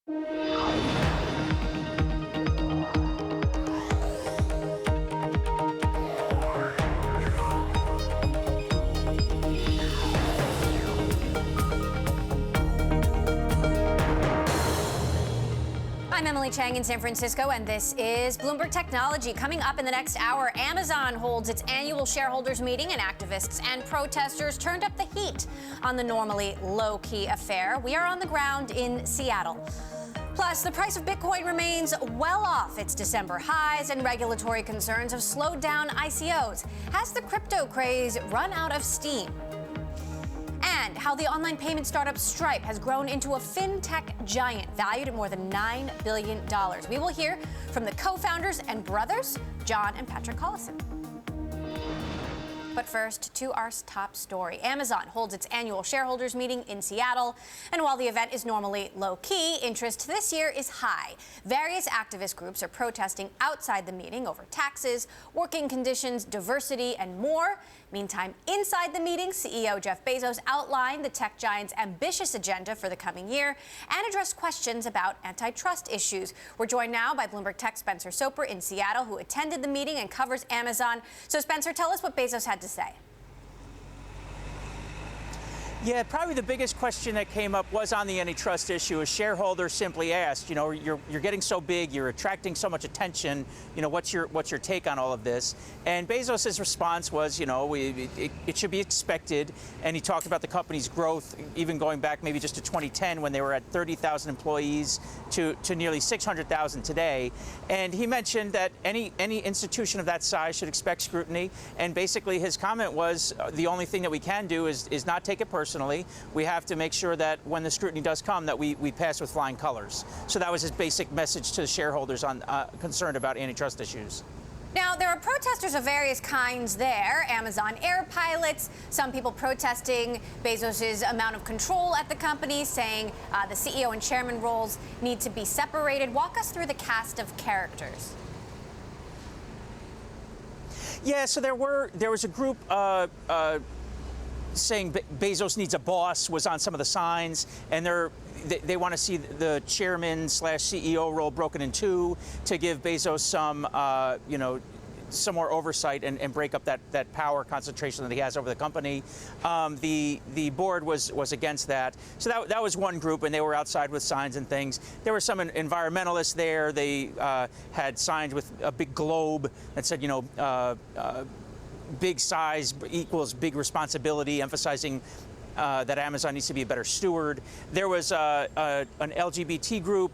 I'm Emily Chang in San Francisco, and this is Bloomberg Technology. Coming up in the next hour, Amazon holds its annual shareholders meeting, and activists and protesters turned up the heat on the normally low-key affair. We are on the ground in Seattle. Plus, the price of Bitcoin remains well off its December highs, and regulatory concerns have slowed down ICOs. Has the crypto craze run out of steam? And how the online payment startup Stripe has grown into a fintech giant valued at more than $9 billion. We will hear from the co-founders and brothers, John and Patrick Collison. But first, to our top story. Amazon holds its annual shareholders meeting in Seattle. And while the event is normally low-key, interest this year is high. Various activist groups are protesting outside the meeting over taxes, working conditions, diversity, and more. Meantime, inside the meeting, CEO Jeff Bezos outlined the tech giant's ambitious agenda for the coming year and addressed questions about antitrust issues. We're joined now by Bloomberg Tech Spencer Soper in Seattle, who attended the meeting and covers Amazon. So, Spencer, tell us what Bezos had to say. Yeah, probably the biggest question that came up was on the antitrust issue. A shareholder simply asked, you're getting so big, you're attracting so much attention, what's your take on all of this? And Bezos' response was, it should be expected. And he talked about the company's growth, even going back maybe just to 2010 when they were at 30,000 employees to nearly 600,000 today. And he mentioned that any institution of that size should expect scrutiny. And basically his comment was the only thing that we can do is not take it personally. We have to make sure that when the scrutiny does come, that we pass with flying colors. So that was his basic message to the shareholders on concerned about antitrust issues. Now, there are protesters of various kinds there. Amazon Air pilots, some people protesting Bezos' amount of control at the company, saying the CEO and chairman roles need to be separated. Walk us through the cast of characters. Yeah, so there was a group saying Bezos needs a boss was on some of the signs, and they want to see the chairman/CEO role broken in two to give Bezos some more oversight and break up that power concentration that he has over the company. The board was against that. So that was one group, and they were outside with signs and things. There were some environmentalists there. They had signs with a big globe that said, big size equals big responsibility, emphasizing that Amazon needs to be a better steward. There was an LGBT group.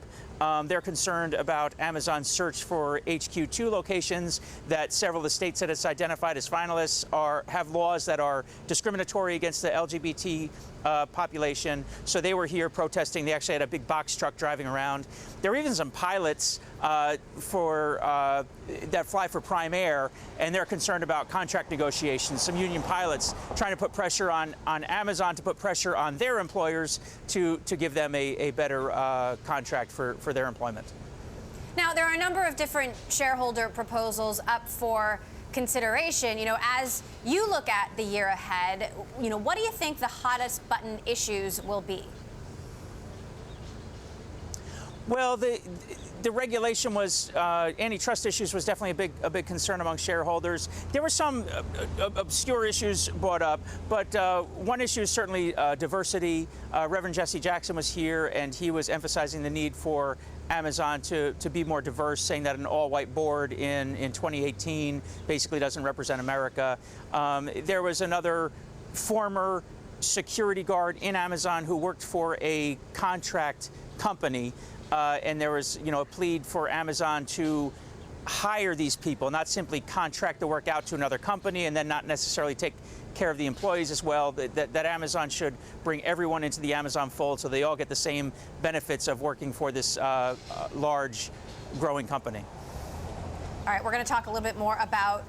They're concerned about Amazon's search for HQ2 locations that several of the states that it's identified as finalists have laws that are discriminatory against the LGBT population. So they were here protesting. They actually had a big box truck driving around. There were even some pilots that fly for Prime Air, and they're concerned about contract negotiations. Some union pilots trying to put pressure on Amazon to put pressure on their employers to give them a better contract for their employment. Now, there are a number of different shareholder proposals up for consideration. As you look at the year ahead, what do you think the hottest button issues will be? Well, the regulation was antitrust issues was definitely a big concern among shareholders. There were some obscure issues brought up, but one issue is certainly diversity. Reverend Jesse Jackson was here, and he was emphasizing the need for Amazon to be more diverse, saying that an all-white board in 2018 basically doesn't represent America. There was another former security guard in Amazon who worked for a contract company. And there was, a plea for Amazon to hire these people, not simply contract the work out to another company and then not necessarily take care of the employees as well. That Amazon should bring everyone into the Amazon fold so they all get the same benefits of working for this large, growing company. All right, we're going to talk a little bit more about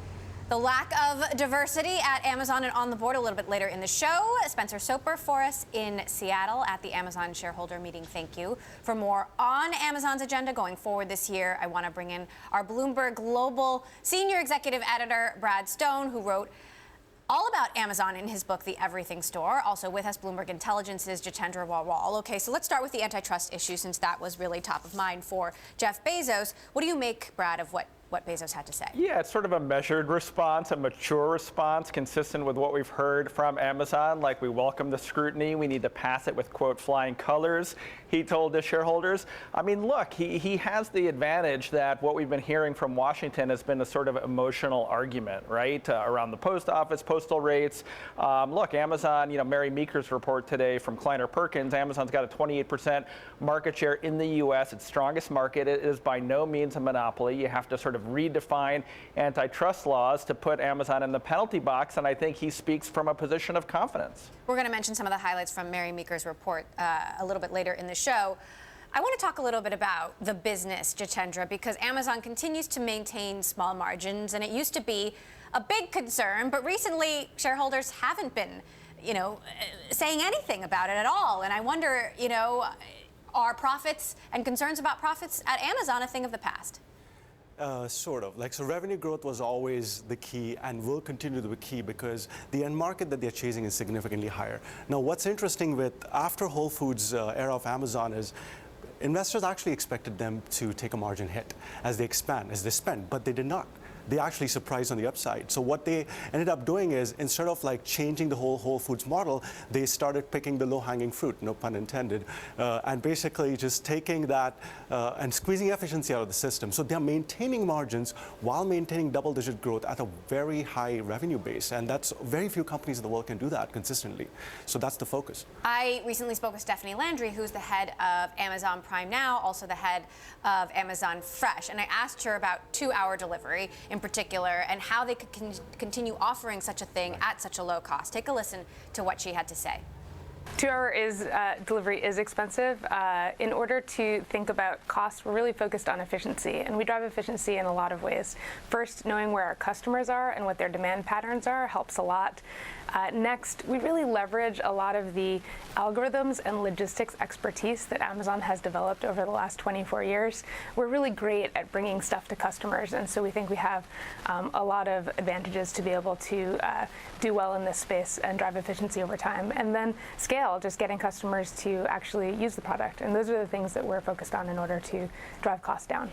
the lack of diversity at Amazon and on the board a little bit later in the show. Spencer Soper for us in Seattle at the Amazon shareholder meeting. Thank you. For more on Amazon's agenda going forward this year, I want to bring in our Bloomberg Global Senior Executive Editor, Brad Stone, who wrote all about Amazon in his book, The Everything Store. Also with us, Bloomberg Intelligence's Jitendra Walwal. Okay, so let's start with the antitrust issue, since that was really top of mind for Jeff Bezos. What do you make, Brad, of what Bezos had to say? Yeah, it's sort of a measured response, a mature response, consistent with what we've heard from Amazon. Like, we welcome the scrutiny. We need to pass it with, quote, flying colors, he told his shareholders. I mean, look, he has the advantage that what we've been hearing from Washington has been a sort of emotional argument, right, around the post office, postal rates. Look, Amazon, Mary Meeker's report today from Kleiner Perkins, Amazon's got a 28% market share in the U.S., its strongest market. It is by no means a monopoly. You have to sort of redefine antitrust laws to put Amazon in the penalty box, and I think he speaks from a position of confidence. We're going to mention some of the highlights from Mary Meeker's report a little bit later in the show. I want to talk a little bit about the business, Jitendra, because Amazon continues to maintain small margins, and it used to be a big concern, but recently shareholders haven't been, saying anything about it at all. And I wonder, are profits and concerns about profits at Amazon a thing of the past? Sort of. So revenue growth was always the key and will continue to be key because the end market that they're chasing is significantly higher. Now, what's interesting with after Whole Foods era of Amazon is investors actually expected them to take a margin hit as they expand, as they spend, but they did not. They actually surprised on the upside. So what they ended up doing is, instead of changing the whole Whole Foods model, they started picking the low-hanging fruit, no pun intended, and basically just taking that and squeezing efficiency out of the system. So they're maintaining margins while maintaining double-digit growth at a very high revenue base, and that's very few companies in the world can do that consistently. So that's the focus. I recently spoke with Stephanie Landry, who's the head of Amazon Prime Now, also the head of Amazon Fresh, and I asked her about 2-hour delivery in particular, and how they could continue offering such a thing at such a low cost. Take a listen to what she had to say. 2-hour delivery is expensive. In order to think about cost, we're really focused on efficiency, and we drive efficiency in a lot of ways. First, knowing where our customers are and what their demand patterns are helps a lot. Next, we really leverage a lot of the algorithms and logistics expertise that Amazon has developed over the last 24 years. We're really great at bringing stuff to customers, and so we think we have a lot of advantages to be able to do well in this space and drive efficiency over time. And then scale, just getting customers to actually use the product. And those are the things that we're focused on in order to drive costs down.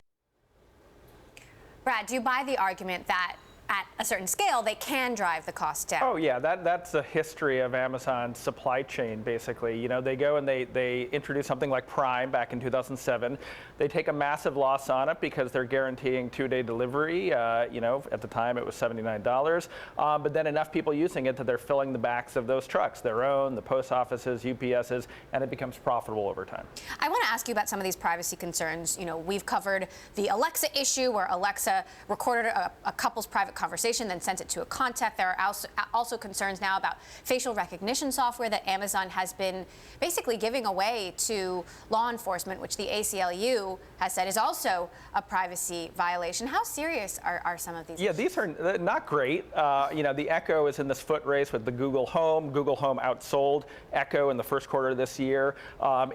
Brad, do you buy the argument that at a certain scale, they can drive the cost down? Oh, yeah, that's the history of Amazon's supply chain, basically. They go and they introduce something like Prime back in 2007. They take a massive loss on it because they're guaranteeing 2-day delivery. At the time it was $79. But then enough people using it that they're filling the backs of those trucks, their own, the post offices, UPS's, and it becomes profitable over time. I want to ask you about some of these privacy concerns. We've covered the Alexa issue, where Alexa recorded a couple's private conversation, then sent it to a contact. There are also concerns now about facial recognition software that Amazon has been basically giving away to law enforcement, which the ACLU has said is also a privacy violation. How serious are some of these issues? These are not great. The Echo is in this foot race with the Google Home. Google Home outsold Echo in the first quarter of this year.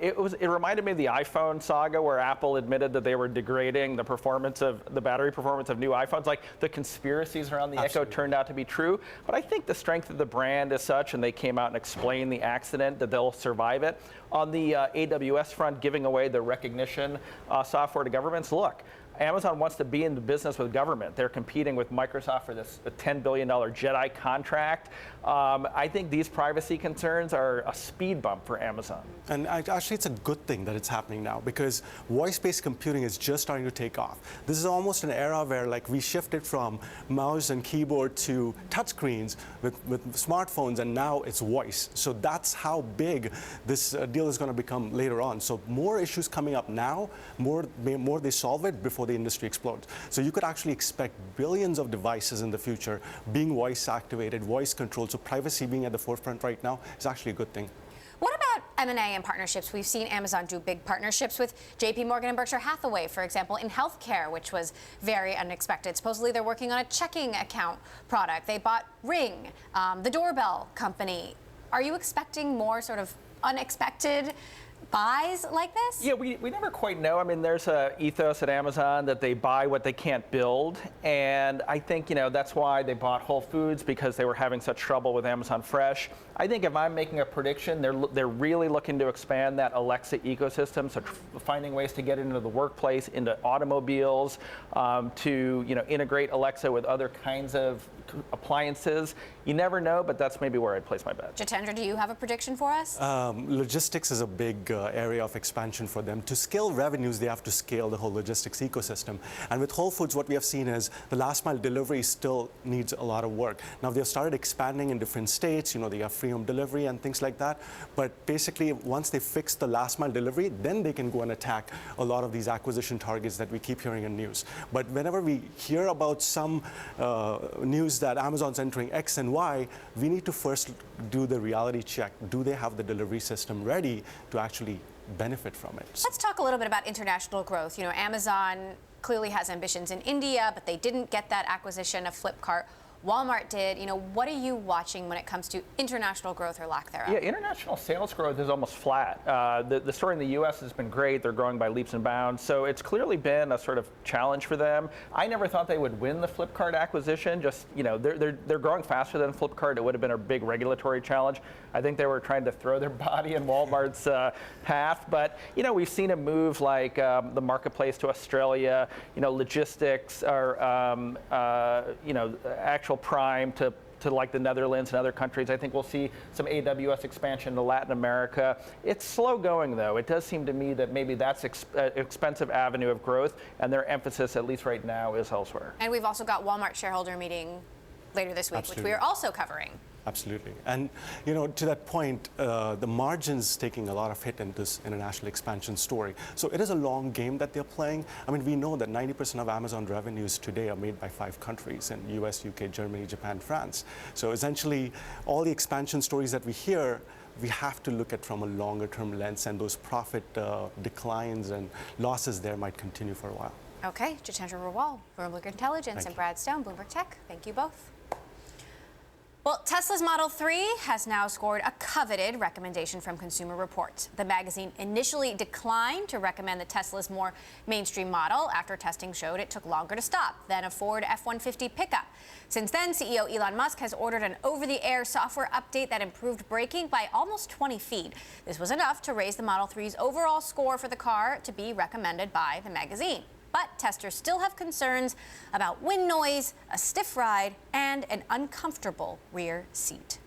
It reminded me of the iPhone saga, where Apple admitted that they were degrading the battery performance of new iPhones. Like, the conspiracies around the Echo turned out to be true, but I think the strength of the brand is such, and they came out and explained the accident, that they'll survive it. On the AWS front, giving away the recognition software to governments, look, Amazon wants to be in the business with government. They're competing with Microsoft for this $10 billion JEDI contract. I think these privacy concerns are a speed bump for Amazon. And actually, it's a good thing that it's happening now, because voice-based computing is just starting to take off. This is almost an era where we shifted from mouse and keyboard to touchscreens with smartphones, and now it's voice. So that's how big this deal is going to become later on. So more issues coming up now, more they solve it before the industry explodes. So you could actually expect billions of devices in the future being voice activated, voice controlled. So privacy being at the forefront right now is actually a good thing. What about M&A and partnerships? We've seen Amazon do big partnerships with JP Morgan and Berkshire Hathaway, for example, in healthcare, which was very unexpected. Supposedly they're working on a checking account product. They bought Ring, the doorbell company. Are you expecting more sort of unexpected buys like this? Yeah, we never quite know. I mean, there's a ethos at Amazon that they buy what they can't build. And I think, that's why they bought Whole Foods, because they were having such trouble with Amazon Fresh. I think if I'm making a prediction, they're really looking to expand that Alexa ecosystem, so finding ways to get into the workplace, into automobiles, to integrate Alexa with other kinds of appliances. You never know, but that's maybe where I'd place my bet. Jitendra, do you have a prediction for us? Logistics is a big area of expansion for them. To scale revenues, they have to scale the whole logistics ecosystem. And with Whole Foods, what we have seen is the last mile delivery still needs a lot of work. Now, they've started expanding in different states. They have free home delivery and things like that. But basically, once they fix the last mile delivery, then they can go and attack a lot of these acquisition targets that we keep hearing in news. But whenever we hear about some news that Amazon's entering X and Y, we need to first do the reality check. Do they have the delivery system ready to actually benefit from it? Let's talk a little bit about international growth. Amazon clearly has ambitions in India, but they didn't get that acquisition of Flipkart. Walmart did. What are you watching when it comes to international growth or lack thereof? Yeah, international sales growth is almost flat. The story in the U.S. has been great. They're growing by leaps and bounds. So it's clearly been a sort of challenge for them. I never thought they would win the Flipkart acquisition. Just, they're growing faster than Flipkart. It would have been a big regulatory challenge. I think they were trying to throw their body in Walmart's path. But, we've seen a move like the marketplace to Australia, logistics, or, actual Prime to like the Netherlands and other countries. I think we'll see some AWS expansion to Latin America. It's slow going, though. It does seem to me that maybe that's an expensive avenue of growth, and their emphasis, at least right now, is elsewhere. And we've also got Walmart shareholder meeting later this week, Absolutely. which we are also covering. Absolutely. And, to that point, the margin's taking a lot of hit in this international expansion story. So it is a long game that they're playing. I mean, we know that 90% of Amazon revenues today are made by 5 countries, in US, UK, Germany, Japan, France. So essentially, all the expansion stories that we hear, we have to look at from a longer term lens, and those profit declines and losses there might continue for a while. Okay, Jitendra Rawal, Bloomberg Intelligence, and Brad Stone, Bloomberg Tech. Thank you both. Well, Tesla's Model 3 has now scored a coveted recommendation from Consumer Reports. The magazine initially declined to recommend the Tesla's more mainstream model after testing showed it took longer to stop than a Ford F-150 pickup. Since then, CEO Elon Musk has ordered an over-the-air software update that improved braking by almost 20 feet. This was enough to raise the Model 3's overall score for the car to be recommended by the magazine. But testers still have concerns about wind noise, a stiff ride, and an uncomfortable rear seat.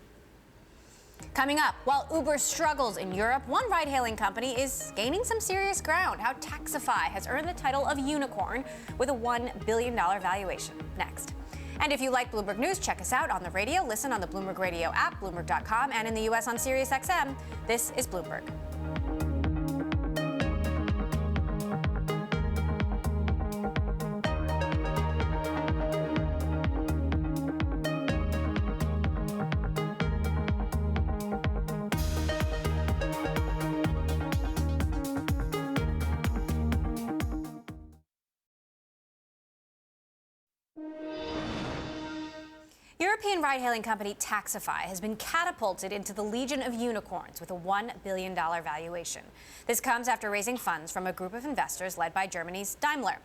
Coming up, while Uber struggles in Europe, one ride-hailing company is gaining some serious ground. How Taxify has earned the title of unicorn with a $1 billion valuation. Next. And if you like Bloomberg News, check us out on the radio. Listen on the Bloomberg Radio app, Bloomberg.com, and in the U.S. on SiriusXM. This is Bloomberg. European ride-hailing company Taxify has been catapulted into the legion of unicorns with a $1 billion valuation. This comes after raising funds from a group of investors led by Germany's Daimler.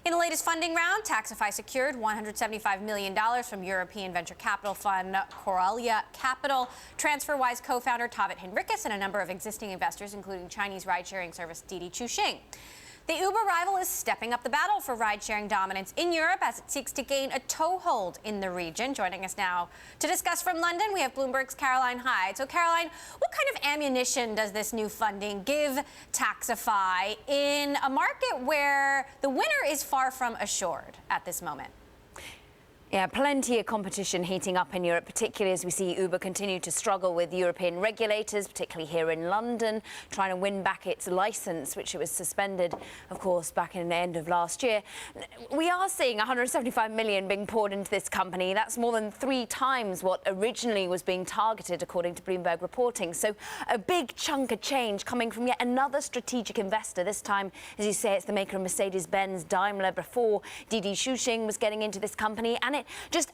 In the latest funding round, Taxify secured $175 million from European venture capital fund Coralia Capital, TransferWise co-founder Tavit Henriques, and a number of existing investors, including Chinese ride-sharing service Didi Chuxing. The Uber rival is stepping up the battle for ride-sharing dominance in Europe as it seeks to gain a toehold in the region. Joining us now to discuss from London, we have Bloomberg's Caroline Hyde. So, Caroline, what kind of ammunition does this new funding give Taxify in a market where the winner is far from assured at this moment? Yeah, plenty of competition heating up in Europe, particularly as we see Uber continue to struggle with European regulators, particularly here in London, trying to win back its license, which it was suspended, of course, back in the end of last year. We are seeing 175 million being poured into this company. That's more than 3 times what originally was being targeted, according to Bloomberg reporting. So a big chunk of change coming from yet another strategic investor. This time, as you say, it's the maker of Mercedes-Benz, Daimler. Before, Didi Chuxing was getting into this company, and it just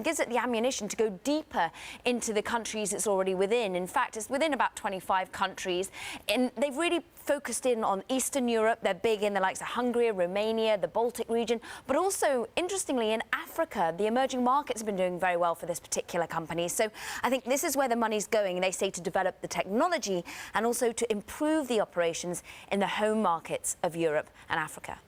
gives it the ammunition to go deeper into the countries it's already within. In fact, it's within about 25 countries, and they've really focused in on Eastern Europe. They're big in the likes of Hungary, Romania, the Baltic region, but also, interestingly, in Africa. The emerging markets have been doing very well for this particular company. So I think this is where the money's going. They say to develop the technology and also to improve the operations in the home markets of Europe and Africa.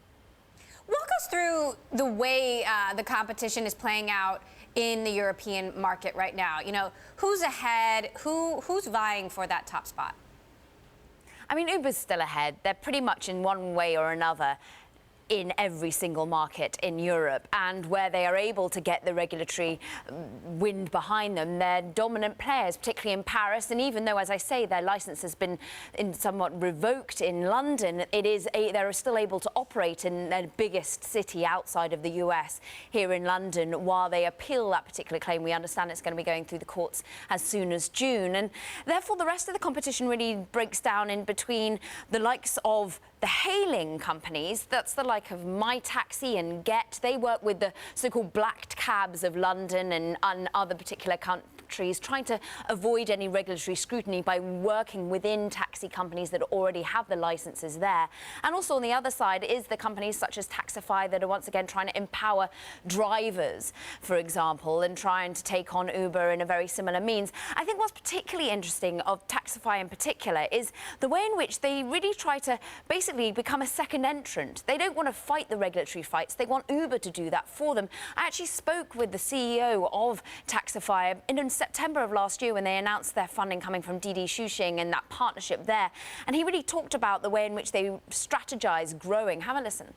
Walk us through the way the competition is playing out in the European market right now. You know, who's ahead? Who's vying for that top spot? I mean, Uber's still ahead. They're pretty much in one way or another in every single market in Europe, and where they are able to get the regulatory wind behind them, they're dominant players, particularly in Paris. And even though, as I say, their license has been somewhat revoked in London, they're still able to operate in their biggest city outside of the US, here in London, while they appeal that particular claim. We understand it's going to be going through the courts as soon as June. And therefore, the rest of the competition really breaks down in between the likes of the hailing companies. That's the like of My Taxi and Get. They work with the so-called black cabs of London and other particular countries, trying to avoid any regulatory scrutiny by working within taxi companies that already have the licenses there. And also on the other side is the companies such as Taxify that are once again trying to empower drivers, for example, and trying to take on Uber in a very similar means. I think what's particularly interesting of Taxify in particular is the way in which they really try to basically become a second entrant. They don't want to fight the regulatory fights. They want Uber to do that for them. I actually spoke with the CEO of Taxify in September of last year when they announced their funding coming from Didi Xuxing and that partnership there. And he really talked about the way in which they strategize growing. Have a listen.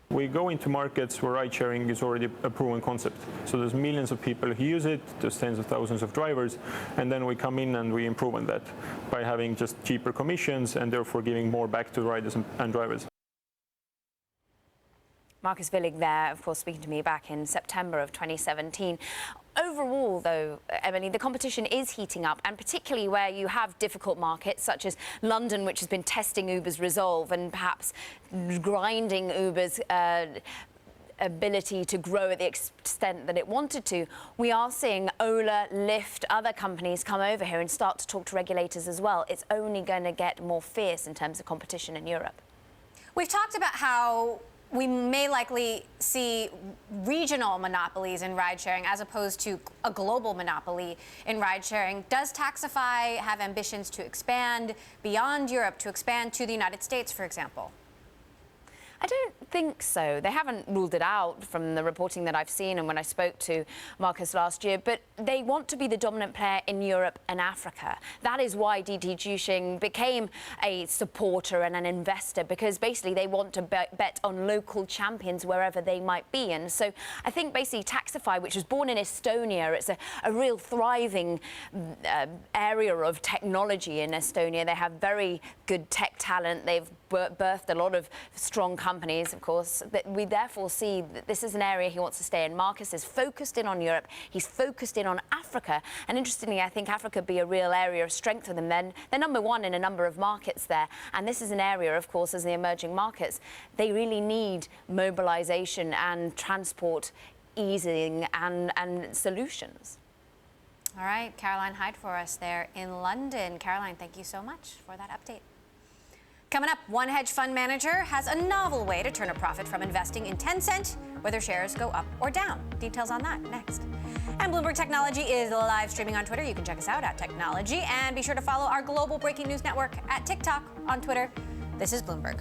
We go into markets where ride-sharing is already a proven concept. So there's millions of people who use it, there's tens of thousands of drivers, and then we come in and we improve on that by having just cheaper commissions and therefore giving more back to riders and drivers. Marcus Willig there, of course, speaking to me back in September of 2017. Overall, though, Emily, the competition is heating up, and particularly where you have difficult markets such as London, which has been testing Uber's resolve and perhaps grinding Uber's ability to grow at the extent that it wanted to. We are seeing Ola, Lyft, other companies come over here and start to talk to regulators as well. It's only going to get more fierce in terms of competition in Europe. We've talked about how we may likely see regional monopolies in ride-sharing as opposed to a global monopoly in ride-sharing. Does Taxify have ambitions to expand beyond Europe, to expand to the United States, for example? I don't think so. They haven't ruled it out from the reporting that I've seen and when I spoke to Marcus last year, but they want to be the dominant player in Europe and Africa. That is why Didi Xuxing became a supporter and an investor, because basically they want to bet on local champions wherever they might be. And so I think basically Taxify, which was born in Estonia, it's a real thriving area of technology in Estonia. They have very good tech talent. They've birthed a lot of strong companies, of course. That we therefore see that this is an area he wants to stay in. Marcus is focused in on Europe. He's focused in on Africa. And interestingly, I think Africa would be a real area of strength for them. They're number one in a number of markets there. And this is an area, of course, as the emerging markets, they really need mobilization and transport easing and solutions. All right, Caroline Hyde for us there in London. Caroline, thank you so much for that update. Coming up, one hedge fund manager has a novel way to turn a profit from investing in Tencent, whether shares go up or down. Details on that next. And Bloomberg Technology is live streaming on Twitter. You can check us out at Technology. And be sure to follow our global breaking news network at TikTok, on Twitter. This is Bloomberg.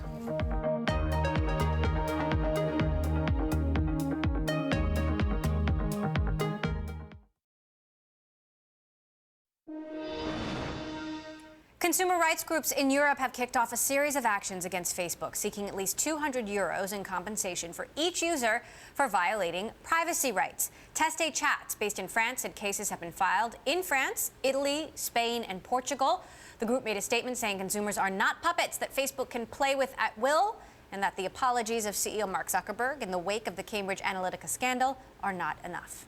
Consumer rights groups in Europe have kicked off a series of actions against Facebook, seeking at least €200 in compensation for each user for violating privacy rights. Teste Chats, based in France, said cases have been filed in France, Italy, Spain, and Portugal. The group made a statement saying consumers are not puppets that Facebook can play with at will, and that the apologies of CEO Mark Zuckerberg in the wake of the Cambridge Analytica scandal are not enough.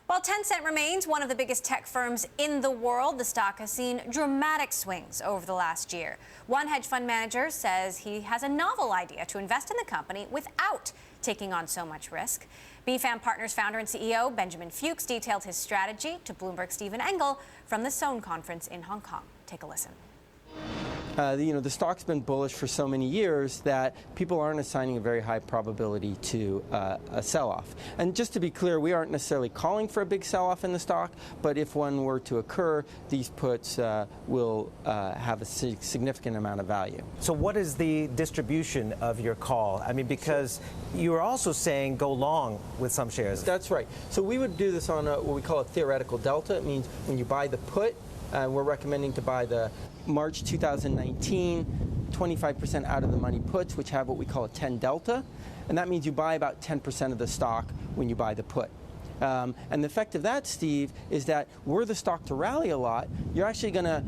While Tencent remains one of the biggest tech firms in the world, the stock has seen dramatic swings over the last year. One hedge fund manager says he has a novel idea to invest in the company without taking on so much risk. BFAM Partners founder and CEO Benjamin Fuchs detailed his strategy to Bloomberg's Stephen Engel from the Sohn conference in Hong Kong. Take a listen. The stock's been bullish for so many years that people aren't assigning a very high probability to a sell-off. And just to be clear, we aren't necessarily calling for a big sell-off in the stock, but if one were to occur, these puts will have a significant amount of value. So what is the distribution of your call? I mean, because you are also saying go long with some shares. That's right. So we would do this on what we call a theoretical delta. It means when you buy the put, we're recommending to buy the March 2019 25% out of the money puts, which have what we call a 10 delta. And that means you buy about 10% of the stock when you buy the put. And the effect of that, Steve, is that were the stock to rally a lot, you're actually going to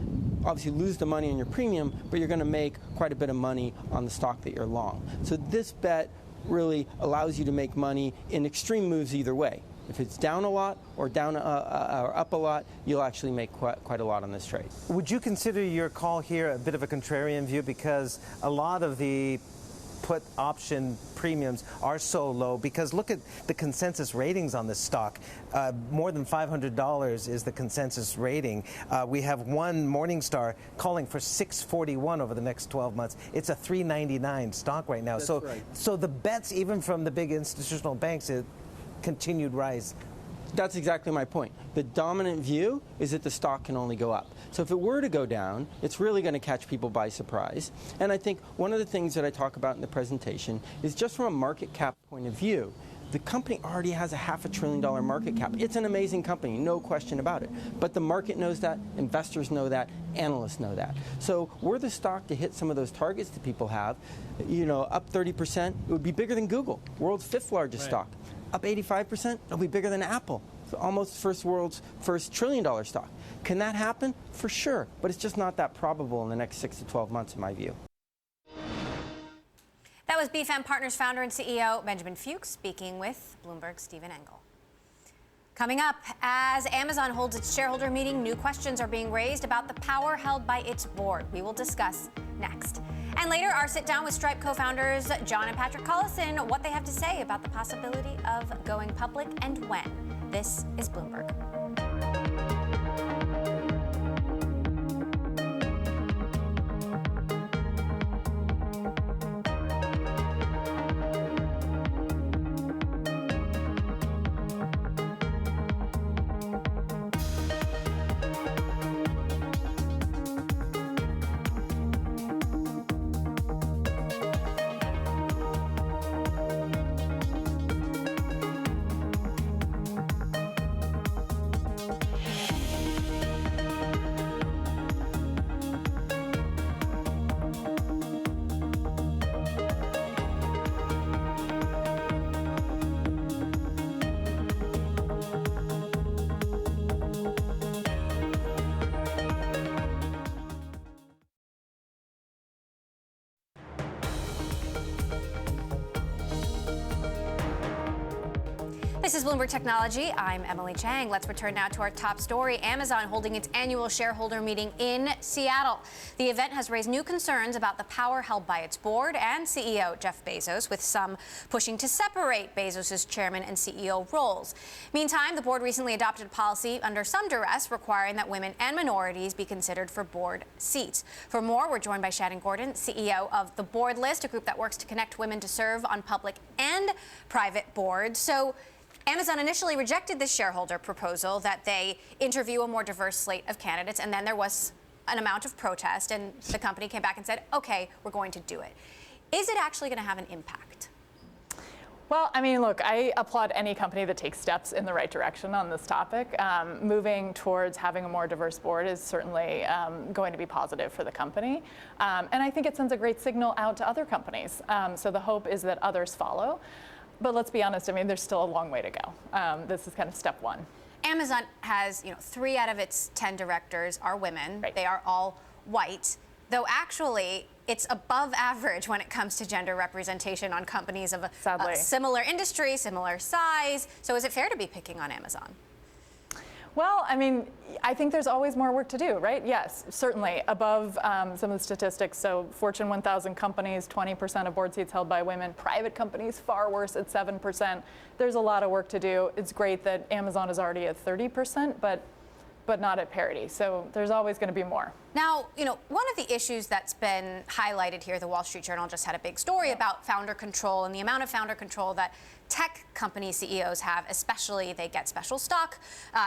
obviously lose the money on your premium, but you're going to make quite a bit of money on the stock that you're long. So this bet really allows you to make money in extreme moves either way. If it's down a lot or down or up a lot, you'll actually make quite a lot on this trade. Would you consider your call here a bit of a contrarian view, because a lot of the put option premiums are so low? Because look at the consensus ratings on this stock. More than $500 is the consensus rating. We have one Morningstar calling for $641 over the next 12 months. It's a $399 stock right now. That's right. So the bets, even from the big institutional banks, continued rise. That's exactly my point. The dominant view is that the stock can only go up. So if it were to go down, it's really going to catch people by surprise. And I think one of the things that I talk about in the presentation is just from a market cap point of view, the company already has a $500 billion market cap. It's an amazing company, no question about it. But the market knows that, investors know that, analysts know that. So were the stock to hit some of those targets that people have, up 30%, it would be bigger than Google, world's 5th largest stock. Up 85%, it'll be bigger than Apple. So almost world's first $1 trillion stock. Can that happen? For sure, but it's just not that probable in the next 6 to 12 months, in my view. That was BFAM Partners founder and CEO Benjamin Fuchs speaking with Bloomberg's Stephen Engel. Coming up, as Amazon holds its shareholder meeting, new questions are being raised about the power held by its board. We will discuss next. And later, our sit-down with Stripe co-founders John and Patrick Collison, what they have to say about the possibility of going public and when. This is Bloomberg. This is Bloomberg Technology. I'm Emily Chang. Let's return now to our top story. Amazon holding its annual shareholder meeting in Seattle. The event has raised new concerns about the power held by its board and CEO Jeff Bezos, with some pushing to separate Bezos' chairman and CEO roles. Meantime, the board recently adopted a policy under some duress requiring that women and minorities be considered for board seats. For more, we're joined by Shannon Gordon, CEO of The Board List, a group that works to connect women to serve on public and private boards. So Amazon initially rejected this shareholder proposal that they interview a more diverse slate of candidates, and then there was an amount of protest, and the company came back and said, okay, we're going to do it. Is it actually going to have an impact? Well, I mean, look, I applaud any company that takes steps in the right direction on this topic. Moving towards having a more diverse board is certainly going to be positive for the company. And I think it sends a great signal out to other companies. So the hope is that others follow. But let's be honest, I mean, there's still a long way to go. This is kind of step one. Amazon has, 3 out of its 10 directors are women. Right. They are all white, though actually it's above average when it comes to gender representation on companies of a similar industry, similar size. So is it fair to be picking on Amazon? Well, I mean, I think there's always more work to do, right? Yes, certainly above some of the statistics. So Fortune 1000 companies, 20% of board seats held by women. Private companies, far worse at 7%. There's a lot of work to do. It's great that Amazon is already at 30%, but not at parity. So there's always going to be more. Now, one of the issues that's been highlighted here, the Wall Street Journal just had a big story about founder control and the amount of founder control that tech company CEOs have, especially they get special stock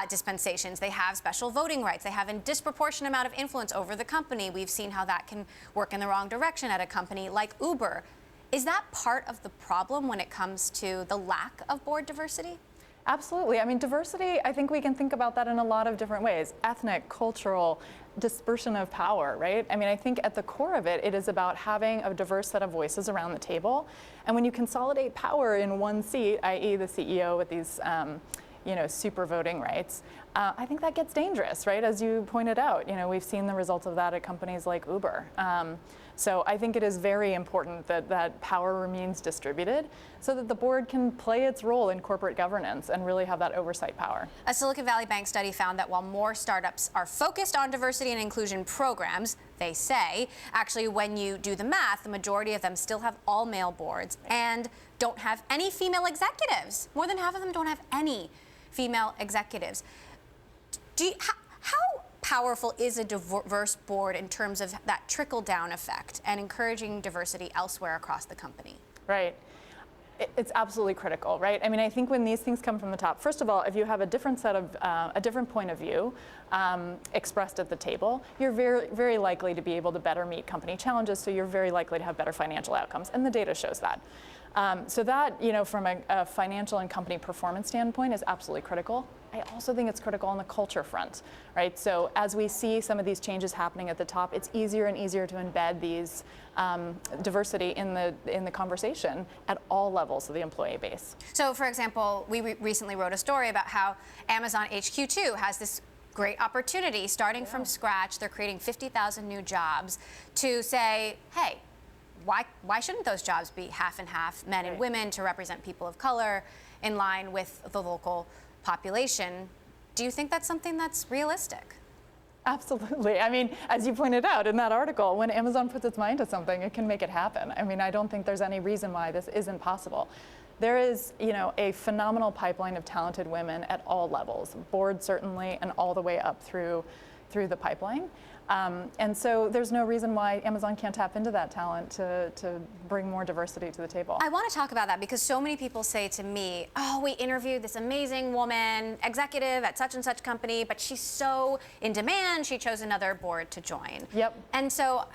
dispensations, they have special voting rights, they have a disproportionate amount of influence over the company. We've seen how that can work in the wrong direction at a company like Uber. Is that part of the problem when it comes to the lack of board diversity? Absolutely. I mean, diversity, I think we can think about that in a lot of different ways. Ethnic, cultural, dispersion of power, right? I mean, I think at the core of it, it is about having a diverse set of voices around the table. And when you consolidate power in one seat, i.e. the CEO with these super voting rights, I think that gets dangerous, right? As you pointed out, we've seen the results of that at companies like Uber. So I think it is very important that power remains distributed so that the board can play its role in corporate governance and really have that oversight power. A Silicon Valley Bank study found that while more startups are focused on diversity and inclusion programs, they say, actually when you do the math, the majority of them still have all male boards and don't have any female executives. More than half of them don't have any female executives. How powerful is a diverse board in terms of that trickle-down effect and encouraging diversity elsewhere across the company? Right. It's absolutely critical, right? I mean, I think when these things come from the top, first of all, if you have a different set of, a different point of view expressed at the table, you're very, very likely to be able to better meet company challenges, so you're very likely to have better financial outcomes, and the data shows that. So that, from a financial and company performance standpoint is absolutely critical. I also think it's critical on the culture front, right? So as we see some of these changes happening at the top, it's easier and easier to embed these diversity in the conversation at all levels of the employee base. So, for example, we recently wrote a story about how Amazon HQ2 has this great opportunity starting from scratch. They're creating 50,000 new jobs to say, hey, why shouldn't those jobs be half and half, men and women, to represent people of color in line with the local population? Do you think that's something that's realistic? Absolutely. I mean, as you pointed out in that article, when Amazon puts its mind to something, it can make it happen. I mean, I don't think there's any reason why this isn't possible. There is, a phenomenal pipeline of talented women at all levels, board certainly, and all the way up through the pipeline. And so there's no reason why Amazon can't tap into that talent to bring more diversity to the table. I want to talk about that because so many people say to me, oh, we interviewed this amazing woman, executive at such and such company, but she's so in demand, she chose another board to join. Yep. And so,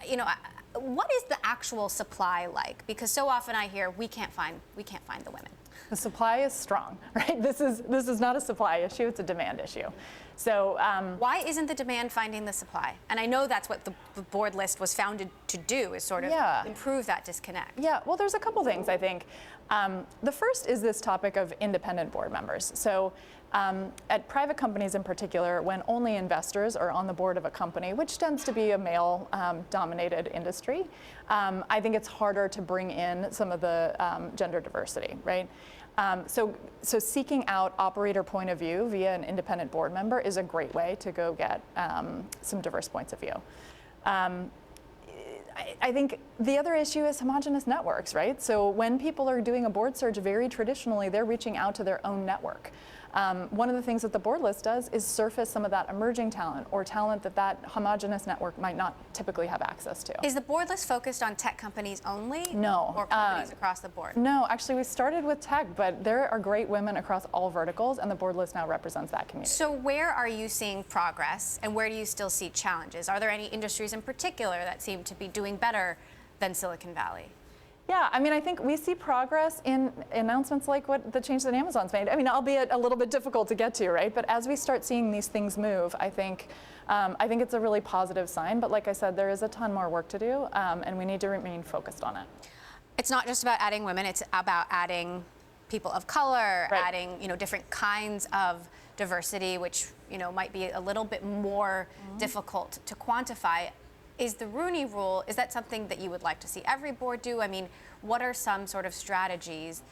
what is the actual supply like? Because so often I hear we can't find the women. The supply is strong, right? This is not a supply issue, it's a demand issue. So why isn't the demand finding the supply? And I know that's what the board list was founded to do, is sort of improve that disconnect. Yeah, well, there's a couple things, I think. The first is this topic of independent board members. So at private companies in particular, when only investors are on the board of a company, which tends to be a male-dominated industry, I think it's harder to bring in some of the gender diversity, right? So seeking out operator point of view via an independent board member is a great way to go get some diverse points of view. I think the other issue is homogenous networks, right? So when people are doing a board search, very traditionally, they're reaching out to their own network. One of the things that the board list does is surface some of that emerging talent or talent that homogenous network might not typically have access to. Is the board list focused on tech companies only? No. Or companies across the board? No, actually we started with tech, but there are great women across all verticals, and the board list now represents that community. So where are you seeing progress, and where do you still see challenges? Are there any industries in particular that seem to be doing better than Silicon Valley? Yeah, I mean, I think we see progress in announcements like the change that Amazon's made. I mean, albeit a little bit difficult to get to, right? But as we start seeing these things move, I think it's a really positive sign. But like I said, there is a ton more work to do, and we need to remain focused on it. It's not just about adding women; it's about adding people of color, adding different kinds of diversity, which might be a little bit more difficult to quantify. Is the Rooney Rule, is that something that you would like to see every board do? I mean, what are some sort of strategies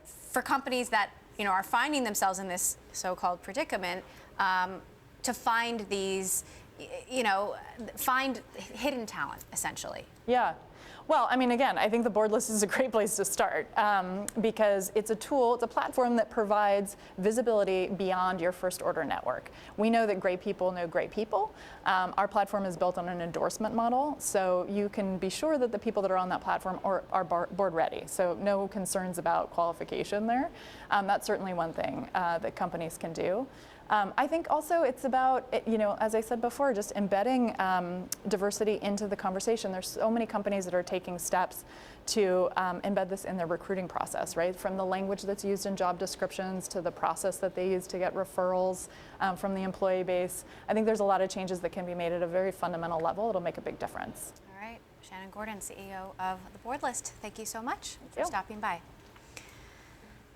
for companies that are finding themselves in this so-called predicament to find these, find hidden talent, essentially? Yeah. Well, I mean, again, I think the board list is a great place to start because it's a tool, it's a platform that provides visibility beyond your first order network. We know that great people know great people. Our platform is built on an endorsement model, so you can be sure that the people that are on that platform are board ready. So no concerns about qualification there. That's certainly one thing that companies can do. I think also it's about, as I said before, just embedding diversity into the conversation. There's so many companies that are taking steps to embed this in their recruiting process, right? From the language that's used in job descriptions to the process that they use to get referrals from the employee base. I think there's a lot of changes that can be made at a very fundamental level. It'll make a big difference. All right. Shannon Gordon, CEO of the Board List. Thank you so much for stopping by.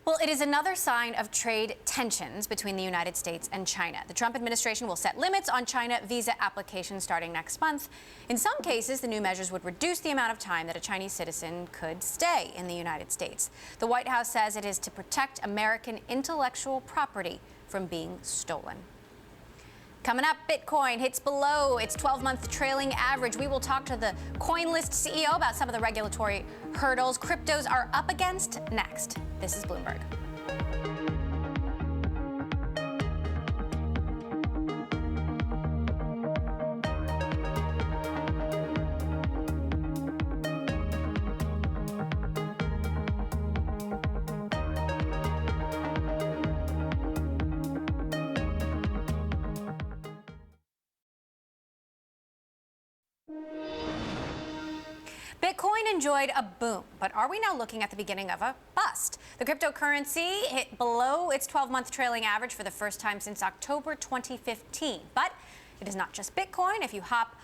Well, it is another sign of trade tensions between the United States and China. The Trump administration will set limits on China visa applications starting next month. In some cases, the new measures would reduce the amount of time that a Chinese citizen could stay in the United States. The White House says it is to protect American intellectual property from being stolen. Coming up, Bitcoin hits below its 12-month trailing average. We will talk to the CoinList CEO about some of the regulatory hurdles cryptos are up against next. This is Bloomberg. Bitcoin enjoyed a boom, but are we now looking at the beginning of a bust? The cryptocurrency hit below its 12-month trailing average for the first time since October 2015. But it is not just Bitcoin. If you hop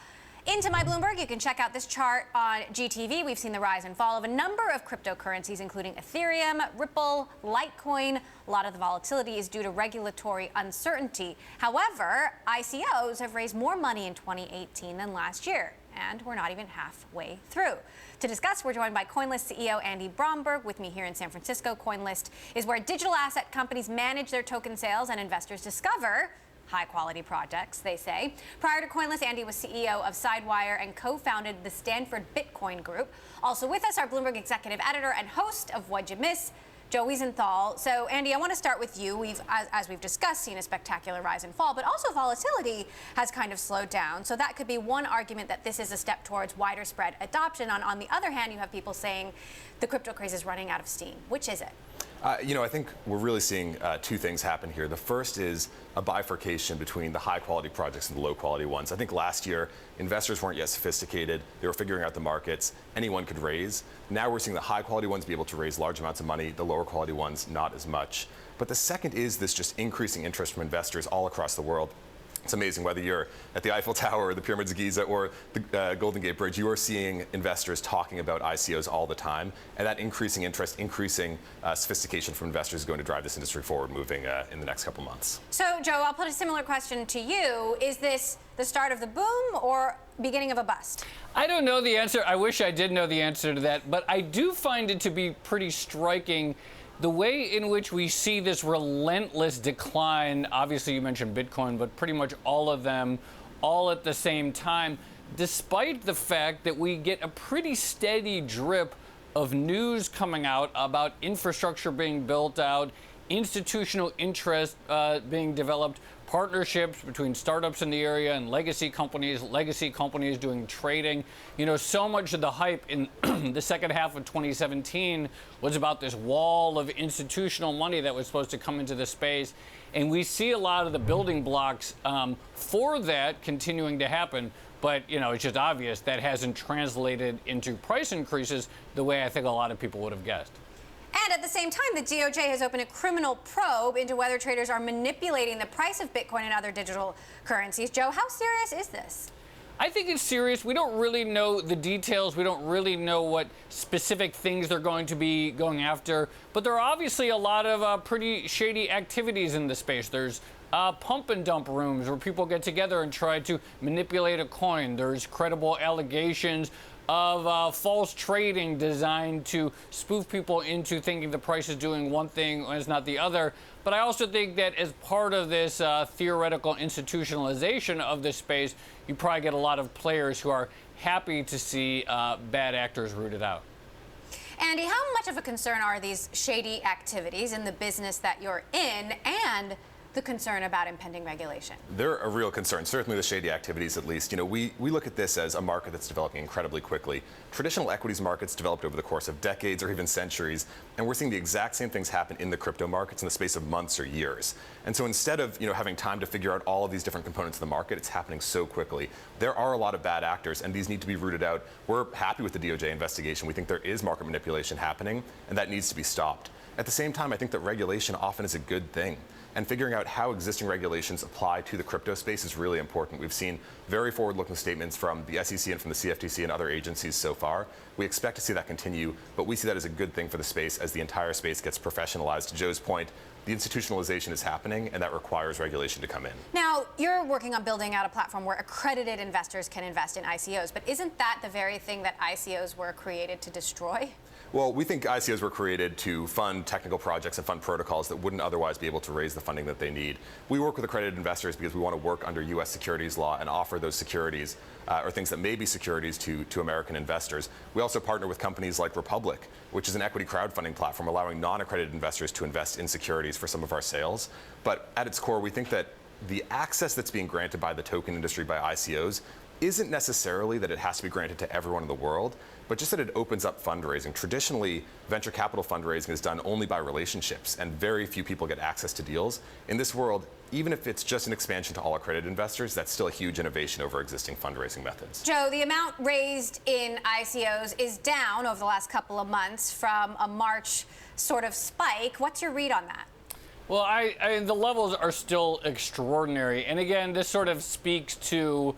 into my Bloomberg, you can check out this chart on GTV. We've seen the rise and fall of a number of cryptocurrencies, including Ethereum, Ripple, Litecoin. A lot of the volatility is due to regulatory uncertainty. However, ICOs have raised more money in 2018 than last year, and we're not even halfway through. To discuss, we're joined by CoinList CEO Andy Bromberg. With me here in San Francisco, CoinList is where digital asset companies manage their token sales and investors discover high-quality projects, they say. Prior to CoinList, Andy was CEO of Sidewire and co-founded the Stanford Bitcoin Group. Also with us, our Bloomberg executive editor and host of What'd You Miss, Joe Wiesenthal. So, Andy, I want to start with you. We've, as we've discussed, seen a spectacular rise and fall, but also volatility has kind of slowed down. So that could be one argument that this is a step towards wider spread adoption. On the other hand, you have people saying the crypto craze is running out of steam. Which is it? I think we're really seeing two things happen here. The first is a bifurcation between the high-quality projects and the low-quality ones. I think last year, investors weren't yet sophisticated. They were figuring out the markets. Anyone could raise. Now we're seeing the high-quality ones be able to raise large amounts of money, the lower-quality ones not as much. But the second is this just increasing interest from investors all across the world. It's amazing whether you're at the Eiffel Tower or the Pyramids of Giza or the Golden Gate Bridge, you are seeing investors talking about ICOs all the time. And that increasing interest, increasing sophistication from investors is going to drive this industry forward moving in the next couple months. So, Joe, I'll put a similar question to you. Is this the start of the boom or beginning of a bust? I don't know the answer. I wish I did know the answer to that. But I do find it to be pretty striking the way in which we see this relentless decline. Obviously, you mentioned Bitcoin, but pretty much all of them, all at the same time, despite the fact that we get a pretty steady drip of news coming out about infrastructure being built out, institutional interest being developed, partnerships between startups in the area and legacy companies doing trading. You know, so much of the hype in the second half of 2017 was about this wall of institutional money that was supposed to come into the space. And we see a lot of the building blocks for that continuing to happen. But, you know, it's just obvious that hasn't translated into price increases the way I think a lot of people would have guessed. And at the same time, the DOJ has opened a criminal probe into whether traders are manipulating the price of Bitcoin and other digital currencies. Joe, how serious is this? I think it's serious. We don't really know the details. We don't really know what specific things they're going to be going after. But there are obviously a lot of pretty shady activities in the space. There's pump and dump rooms where people get together and try to manipulate a coin. There's credible allegations of false trading designed to spoof people into thinking the price is doing one thing and it's not the other. But I also think that as part of this theoretical institutionalization of this space, you probably get a lot of players who are happy to see bad actors rooted out. Andy, how much of a concern are these shady activities in the business that you're in and the concern about impending regulation? They're a real concern, certainly the shady activities at least. You know, we look at this as a market that's developing incredibly quickly. Traditional equities markets developed over the course of decades or even centuries, and we're seeing the exact same things happen in the crypto markets in the space of months or years. And so instead of having time to figure out all of these different components of the market, it's happening so quickly. There are a lot of bad actors, and these need to be rooted out. We're happy with the DOJ investigation. We think there is market manipulation happening, and that needs to be stopped. At the same time, I think that regulation often is a good thing. And figuring out how existing regulations apply to the crypto space is really important. We've seen very forward-looking statements from the SEC and from the CFTC and other agencies so far. We expect to see that continue, but we see that as a good thing for the space as the entire space gets professionalized. To Joe's point, the institutionalization is happening, and that requires regulation to come in. Now, you're working on building out a platform where accredited investors can invest in ICOs, but isn't that the very thing that ICOs were created to destroy? Well, we think ICOs were created to fund technical projects and fund protocols that wouldn't otherwise be able to raise the funding that they need. We work with accredited investors because we want to work under U.S. securities law and offer those securities or things that may be securities to American investors. We also partner with companies like Republic, which is an equity crowdfunding platform allowing non-accredited investors to invest in securities for some of our sales. But at its core, we think that the access that's being granted by the token industry by ICOs isn't necessarily that it has to be granted to everyone in the world, but just that it opens up fundraising. Traditionally, venture capital fundraising is done only by relationships, and very few people get access to deals. In this world, even if it's just an expansion to all accredited investors, that's still a huge innovation over existing fundraising methods. Joe, the amount raised in ICOs is down over the last couple of months from a March sort of spike. What's your read on that? Well, the levels are still extraordinary. And again, this sort of speaks to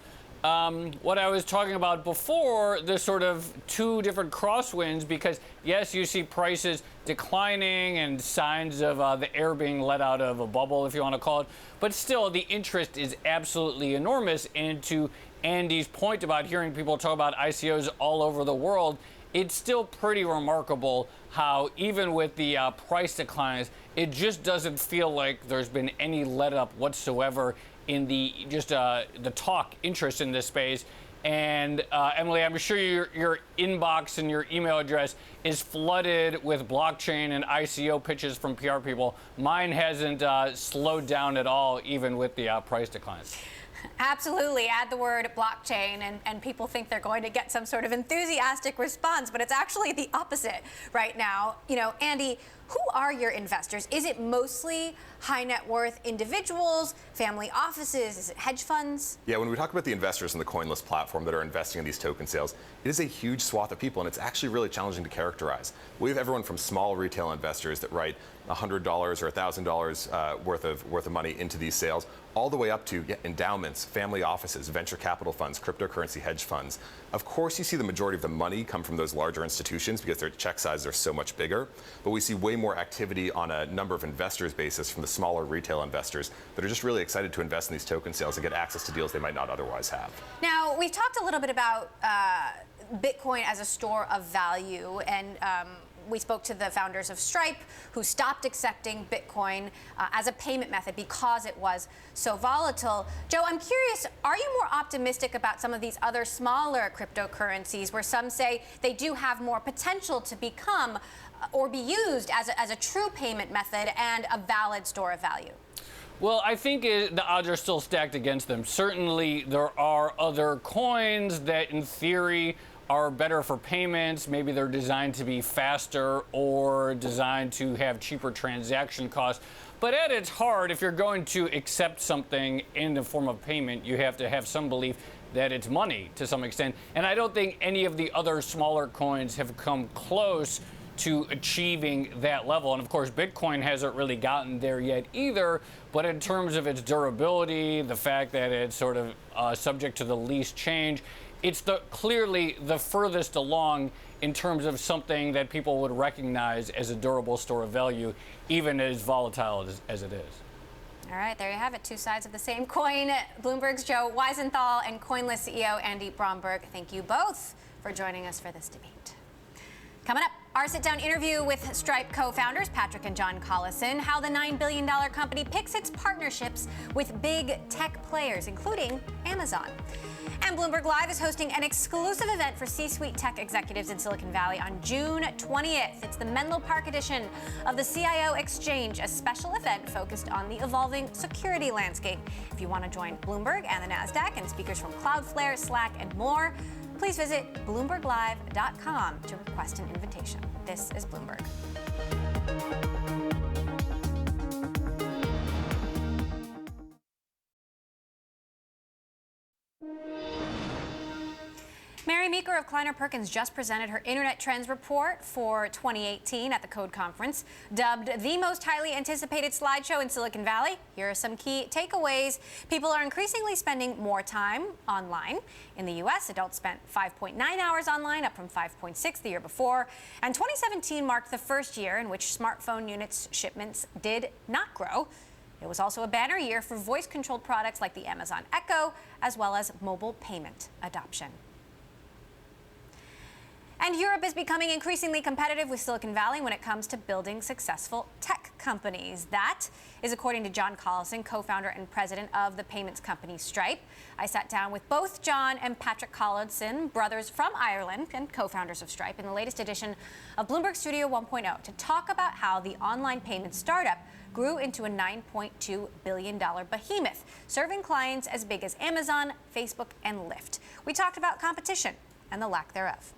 what I was talking about before, the sort of two different crosswinds, because yes, you see prices declining and signs of the air being let out of a bubble, if you want to call it, but still the interest is absolutely enormous. And to Andy's point about hearing people talk about ICOs all over the world, it's still pretty remarkable how even with the price declines, it just doesn't feel like there's been any let up whatsoever in the talk interest in this space. And Emily, I'm sure your inbox and your email address is flooded with blockchain and ICO pitches from PR people. Mine hasn't slowed down at all, even with the price declines. Absolutely. Add the word blockchain and people think they're going to get some sort of enthusiastic response, but it's actually the opposite right now. Andy, who are your investors? Is it mostly high net worth individuals, family offices? Is it hedge funds? Yeah, when we talk about the investors in the CoinList platform that are investing in these token sales, it is a huge swath of people, and it's actually really challenging to characterize. We have everyone from small retail investors that write $100 or $1,000 worth of money into these sales, all the way up to endowments, family offices, venture capital funds, cryptocurrency hedge funds. Of course, you see the majority of the money come from those larger institutions because their check sizes are so much bigger, but we see way more activity on a number of investors basis from the smaller retail investors that are just really excited to invest in these token sales and get access to deals they might not otherwise have. Now, we've talked a little bit about Bitcoin as a store of value, and we spoke to the founders of Stripe, who stopped accepting Bitcoin as a payment method because it was so volatile. Joe, I'm curious, are you more optimistic about some of these other smaller cryptocurrencies where some say they do have more potential to become or be used as a true payment method and a valid store of value? Well, I think the odds are still stacked against them. Certainly, there are other coins that, in theory, are better for payments. Maybe they're designed to be faster or designed to have cheaper transaction costs. But at its heart, if you're going to accept something in the form of payment, you have to have some belief that it's money to some extent. And I don't think any of the other smaller coins have come close to achieving that level. And of course, Bitcoin hasn't really gotten there yet either. But in terms of its durability, the fact that it's sort of subject to the least change, it's clearly the furthest along in terms of something that people would recognize as a durable store of value, even as volatile as it is. All right, there you have it. Two sides of the same coin. Bloomberg's Joe Weisenthal and CoinList CEO Andy Bromberg, thank you both for joining us for this debate. Coming up, our sit-down interview with Stripe co-founders Patrick and John Collison, how the $9 billion company picks its partnerships with big tech players, including Amazon. And Bloomberg Live is hosting an exclusive event for C-suite tech executives in Silicon Valley on June 20th. It's the Menlo Park edition of the CIO Exchange, a special event focused on the evolving security landscape. If you want to join Bloomberg and the NASDAQ and speakers from Cloudflare, Slack, and more, please visit BloombergLive.com to request an invitation. This is Bloomberg. Mary Meeker of Kleiner Perkins just presented her Internet Trends Report for 2018 at the Code Conference. Dubbed the most highly anticipated slideshow in Silicon Valley, here are some key takeaways. People are increasingly spending more time online. In the U.S., adults spent 5.9 hours online, up from 5.6 the year before. And 2017 marked the first year in which smartphone units shipments did not grow. It was also a banner year for voice-controlled products like the Amazon Echo, as well as mobile payment adoption. And Europe is becoming increasingly competitive with Silicon Valley when it comes to building successful tech companies. That is according to John Collison, co-founder and president of the payments company Stripe. I sat down with both John and Patrick Collison, brothers from Ireland and co-founders of Stripe, in the latest edition of Bloomberg Studio 1.0 to talk about how the online payment startup grew into a $9.2 billion behemoth, serving clients as big as Amazon, Facebook, and Lyft. We talked about competition and the lack thereof.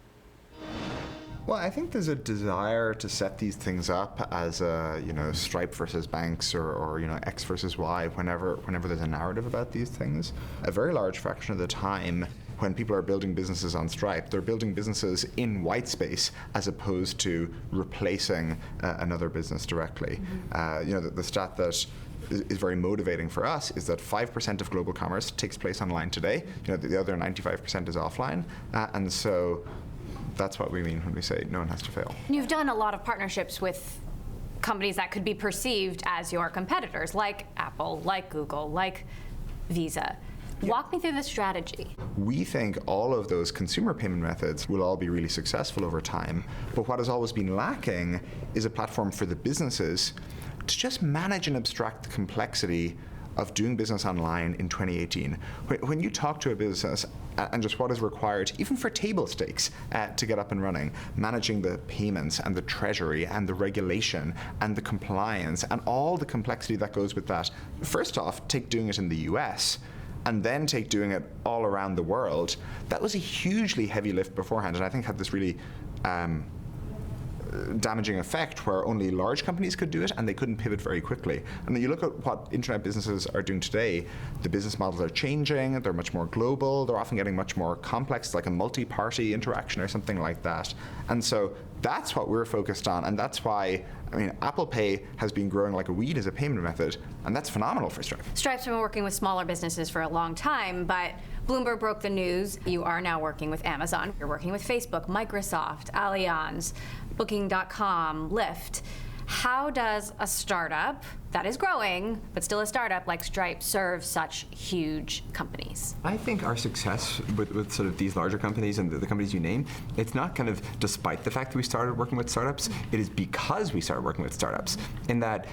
Well, I think there's a desire to set these things up as a, Stripe versus banks or X versus Y whenever there's a narrative about these things. A very large fraction of the time when people are building businesses on Stripe, they're building businesses in white space as opposed to replacing another business directly. The stat that is very motivating for us is that 5% of global commerce takes place online today. The other 95% is offline. And so that's what we mean when we say no one has to fail. You've done a lot of partnerships with companies that could be perceived as your competitors, like Apple, like Google, like Visa. Walk me through the strategy. We think all of those consumer payment methods will all be really successful over time, but what has always been lacking is a platform for the businesses to just manage and abstract the complexity of doing business online in 2018. When you talk to a business and just what is required, even for table stakes, to get up and running, managing the payments and the treasury and the regulation and the compliance and all the complexity that goes with that. First off, take doing it in the US, and then take doing it all around the world. That was a hugely heavy lift beforehand, and I think had this really damaging effect where only large companies could do it and they couldn't pivot very quickly. And then you look at what internet businesses are doing today, the business models are changing, they're much more global, they're often getting much more complex, like a multi-party interaction or something like that. And so that's what we're focused on, and that's why, Apple Pay has been growing like a weed as a payment method, and that's phenomenal for Stripe. Stripe's been working with smaller businesses for a long time, but Bloomberg broke the news. You are now working with Amazon. You're working with Facebook, Microsoft, Allianz, Booking.com, Lyft. How does a startup that is growing, but still a startup like Stripe, serve such huge companies? I think our success with sort of these larger companies and the companies you name, it's not kind of despite the fact that we started working with startups, it is because we started working with startups. In that,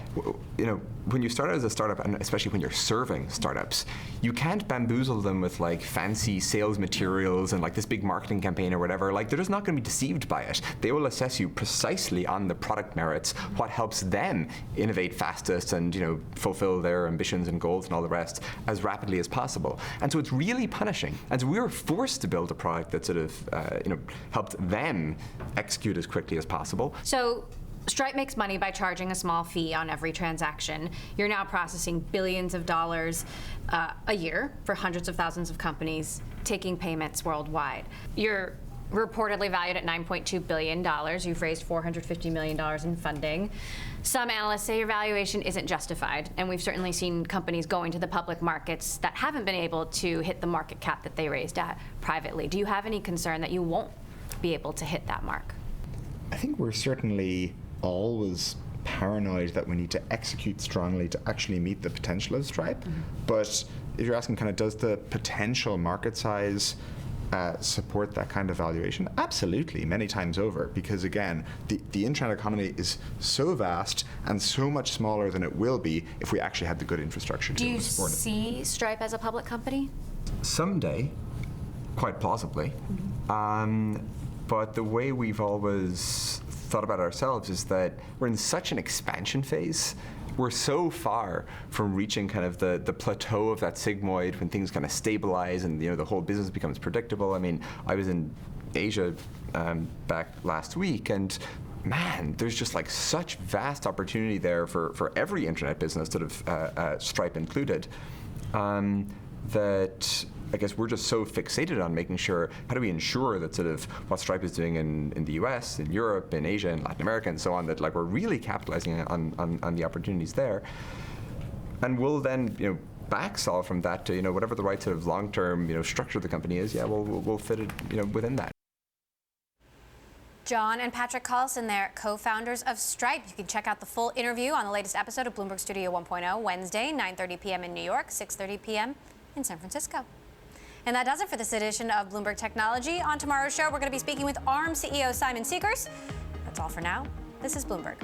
when you start as a startup, and especially when you're serving startups, you can't bamboozle them with like fancy sales materials and like this big marketing campaign or whatever. Like, they're just not going to be deceived by it. They will assess you precisely on the product merits, what helps them innovate fastest and fulfill their ambitions and goals and all the rest as rapidly as possible. And so it's really punishing. And so we were forced to build a product that sort of helped them execute as quickly as possible. So Stripe makes money by charging a small fee on every transaction. You're now processing billions of dollars a year for hundreds of thousands of companies taking payments worldwide. You're reportedly valued at $9.2 billion. You've raised $450 million in funding. Some analysts say your valuation isn't justified, and we've certainly seen companies going to the public markets that haven't been able to hit the market cap that they raised at privately. Do you have any concern that you won't be able to hit that mark? I think we're certainly always paranoid that we need to execute strongly to actually meet the potential of Stripe. But if you're asking kind of does the potential market size support that kind of valuation? Absolutely, many times over, because again, the internet economy is so vast and so much smaller than it will be if we actually had the good infrastructure to Do you support it. see Stripe as a public company? Someday, quite plausibly. But the way we've always thought about ourselves is that we're in such an expansion phase. We're so far from reaching kind of the plateau of that sigmoid when things kind of stabilize and the whole business becomes predictable. I mean, I was in Asia back last week, and man, there's just like such vast opportunity there for every internet business, sort of Stripe included, that I guess we're just so fixated on making sure, how do we ensure that sort of what Stripe is doing in the US, in Europe, in Asia, in Latin America, and so on, that like we're really capitalizing on the opportunities there. And we'll then, back solve from that to, whatever the right sort of long-term, structure of the company is, we'll fit it, within that. John and Patrick Collison, they're co-founders of Stripe. You can check out the full interview on the latest episode of Bloomberg Studio 1.0, Wednesday, 9:30 p.m. in New York, 6:30 p.m. in San Francisco. And that does it for this edition of Bloomberg Technology. On tomorrow's show, we're going to be speaking with ARM CEO Simon Segars. That's all for now. This is Bloomberg.